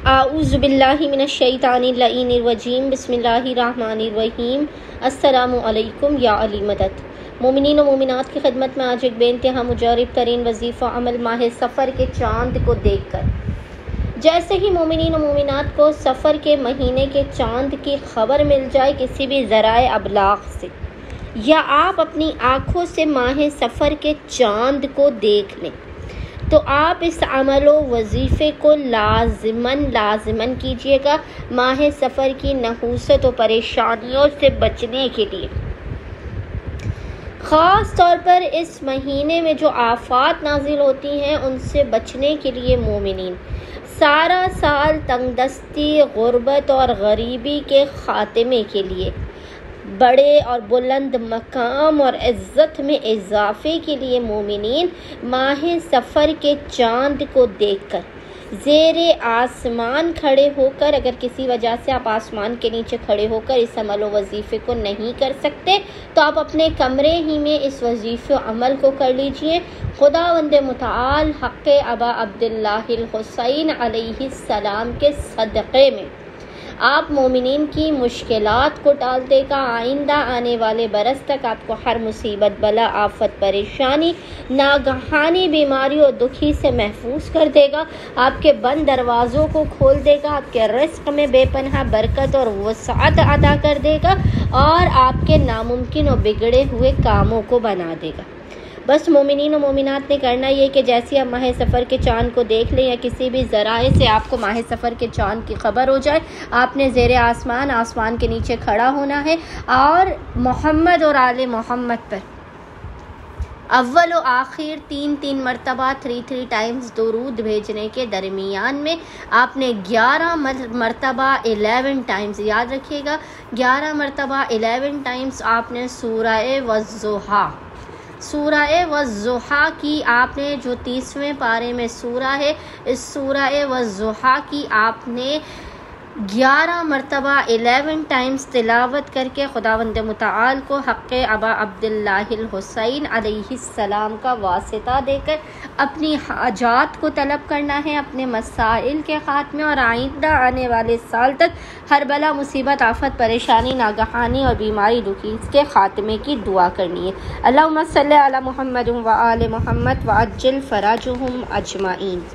आऊज़ु बिल्लाहि मिनश्शैतानिर्रजीम बिस्मिल्लाहिर्रहमानिर्रहीम। अस्सलामु अलैकुम या अली मदद। मोमिनीन और मोमिनात की खिदमत में आज एक बेइंतहा मुजर्रब तरीन वजीफ़ा अमल माह सफ़र के चाँद को देखकर। जैसे ही मोमिनीन और मोमिनात को सफ़र के महीने के चाँद की खबर मिल जाए किसी भी ज़राए अबलाग से, या आप अपनी आँखों से माह सफ़र के चाँद को देख लें, तो आप इस अमल व वजीफ़े को लाज़िमन कीजिएगा माह सफ़र की नहूसत व परेशानियों से बचने के लिए। ख़ास तौर पर इस महीने में जो आफ़ात नाजिल होती हैं उनसे बचने के लिए मोमिनीन सारा साल तंगदस्ती, गुर्बत और गरीबी के ख़ात्मे के लिए, बड़े और बुलंद मकाम और इज़्ज़त में इजाफ़े के लिए मोमिनीन माह सफ़र के चाँद को देखकर ज़ेरे आसमान खड़े होकर, अगर किसी वजह से आप आसमान के नीचे खड़े होकर इस अमल व वजीफ़े को नहीं कर सकते तो आप अपने कमरे ही में इस वजीफ़े अमल को कर लीजिए। खुदावंद मुताल हक़ अबा अब्दुल्लाहिल हुसैन अलैहिस्सलाम के सदक़े में आप मोमिनीन की मुश्किलात को टाल देगा। आइंदा आने वाले बरस तक आपको हर मुसीबत, बला, आफत, परेशानी, नागहानी बीमारी और दुखी से महफूज कर देगा। आपके बंद दरवाज़ों को खोल देगा, आपके रिस्क में बेपनाह बरकत और वसाअत अदा कर देगा और आपके नामुमकिन और बिगड़े हुए कामों को बना देगा। बस मोमिनीन और मोमिनात ने करना ये कि जैसे आप माह सफ़र के चाँद को देख लें या किसी भी ज़राए से आपको माह सफ़र के चाँद की खबर हो जाए, आपने ज़ेरे आसमान के नीचे खड़ा होना है और मोहम्मद और आले मोहम्मद पर अव्वल व आखिर 3 मरतबा 3 टाइम्स दुरूद भेजने के दरमियान में आपने 11 मरतबा 11 टाइम्स, याद रखिएगा 11 मरतबा 11 टाइम्स आपने सूरह वज़्ज़ुहा की, आपने जो 30वें पारे में सूरा है, इस सूरह वज़्ज़ुहा की आपने 11 मरतबा 11 टाइम्स तिलावत करके खुदावंद मुताल को हक़ अबा अब्दुल्लाहिल हुसैन अलैहिस्सलाम का वासिता देकर अपनी हाजात को तलब करना है, अपने मसाइल के ख़ात्मे और आइंदा आने वाले साल तक हर बला, मुसीबत, आफत, परेशानी, नागहानी और बीमारी, दुखी के ख़ात्मे की दुआ करनी है। अल्लाहुम्मा सल्ली अला मुहम्मद व आले मुहम्मद व अज्जिल फ़राजुहुम अजमाइन।